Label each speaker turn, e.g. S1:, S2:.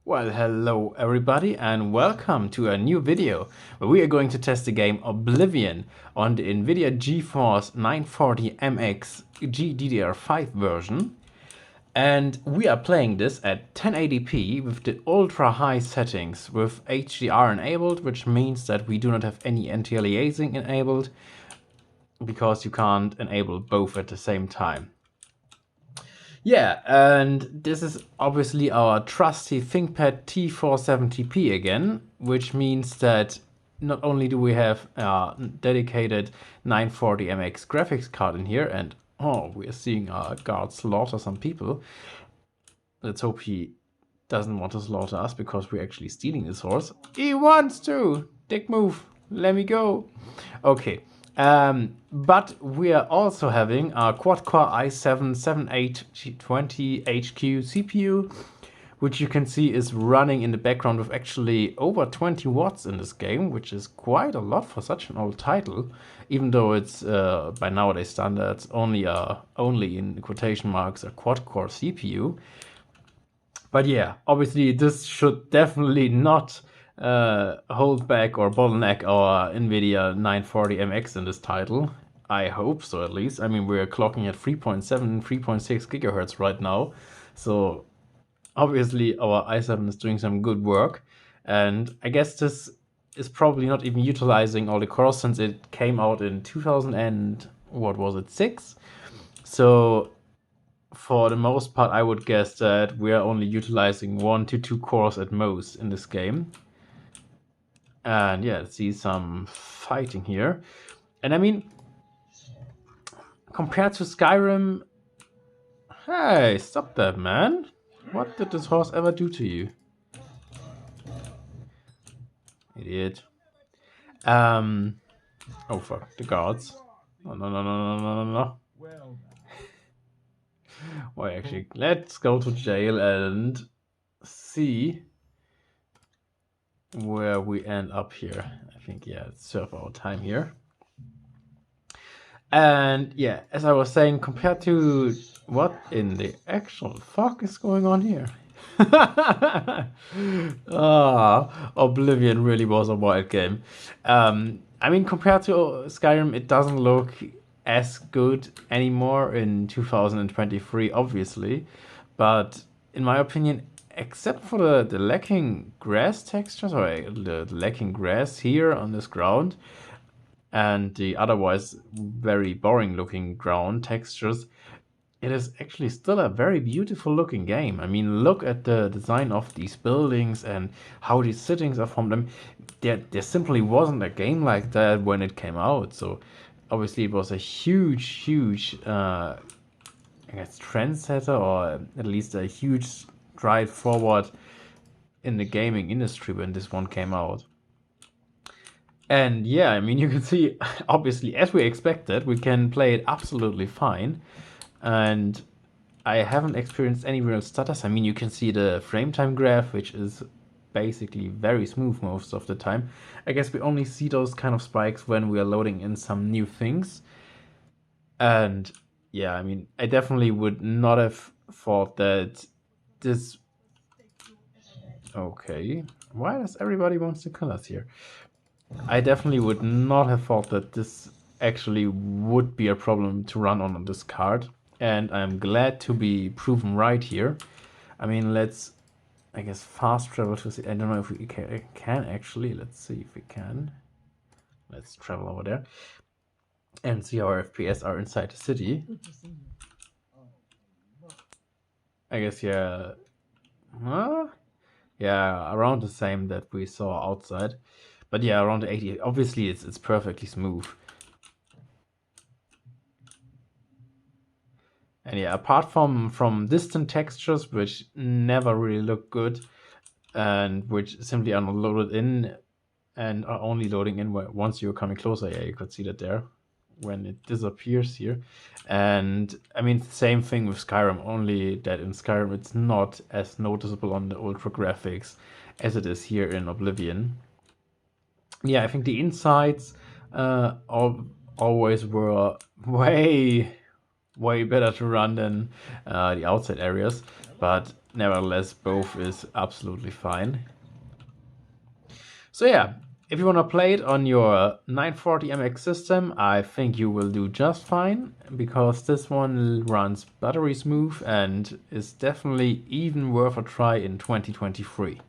S1: Well, hello everybody and welcome to a new video where we are going to test the game Oblivion on the Nvidia GeForce 940MX GDDR5 version. And we are playing this at 1080p with the ultra high settings with HDR enabled, which means that we do not have any anti-aliasing enabled because you can't enable both at the same time. Yeah, and this is obviously our trusty Thinkpad T470p again, which means that not only do we have a dedicated 940MX graphics card in here, and oh, we are seeing our guard slaughter some people. Let's hope he doesn't want to slaughter us because we're actually stealing his horse. He wants to! Dick move! Let me go! Okay. But we are also having a quad-core i7-7820HQ CPU, which you can see is running in the background with actually over 20 watts in this game, which is quite a lot for such an old title, even though it's by nowadays standards only in quotation marks a quad-core CPU. But yeah, obviously this should definitely not hold back or bottleneck our Nvidia 940MX in this title. I hope so, at least. I mean, we're clocking at 3.7, 3.6 gigahertz right now. So obviously our i7 is doing some good work. And I guess this is probably not even utilizing all the cores since it came out in 2000 and what was it, 6? So for the most part, I would guess that we are only utilizing 1 to 2 cores at most in this game. And yeah, see some fighting here. And I mean, compared to Skyrim... Hey, stop that, man. What did this horse ever do to you? Idiot. Oh fuck, the guards. No, no, no, no, no, no, no. Well, actually, let's go to jail and see where we end up here. I think, yeah, let's serve our time here. And yeah, as I was saying, compared to what in the actual fuck is going on here? Oblivion really was a wild game. I mean, compared to Skyrim, it doesn't look as good anymore in 2023, obviously. But in my opinion, except for the lacking grass textures, or the lacking grass here on this ground, and the otherwise very boring looking ground textures, it is actually still a very beautiful looking game. I mean, look at the design of these buildings and how these settings are formed. I mean, there simply wasn't a game like that when it came out. So obviously it was a huge I guess trendsetter, or at least a huge stride forward in the gaming industry when this one came out. And yeah, I mean, you can see, obviously, as we expected, we can play it absolutely fine. And I haven't experienced any real stutters. I mean, you can see the frame time graph, which is basically very smooth most of the time. I guess we only see those kind of spikes when we are loading in some new things. And yeah, I mean, I definitely would not have thought that this... Okay, why does everybody want to kill us here? I definitely would not have thought that this actually would be a problem to run on this card. And I'm glad to be proven right here. I mean, let's, I guess, fast travel to see. I don't know if we can actually. Let's see if we can. Let's travel over there and see how our FPS are inside the city. I guess, yeah. Huh? Yeah, around the same that we saw outside. But yeah, around 80. Obviously, it's perfectly smooth. And yeah, apart from distant textures, which never really look good, and which simply are not loaded in, and are only loading in once you're coming closer. Yeah, you could see that there when it disappears here. And I mean, same thing with Skyrim, only that in Skyrim it's not as noticeable on the ultra graphics as it is here in Oblivion. Yeah, I think the insides always were way better to run than the outside areas. But nevertheless, both is absolutely fine. So yeah, if you want to play it on your 940MX system, I think you will do just fine, because this one runs buttery smooth and is definitely even worth a try in 2023.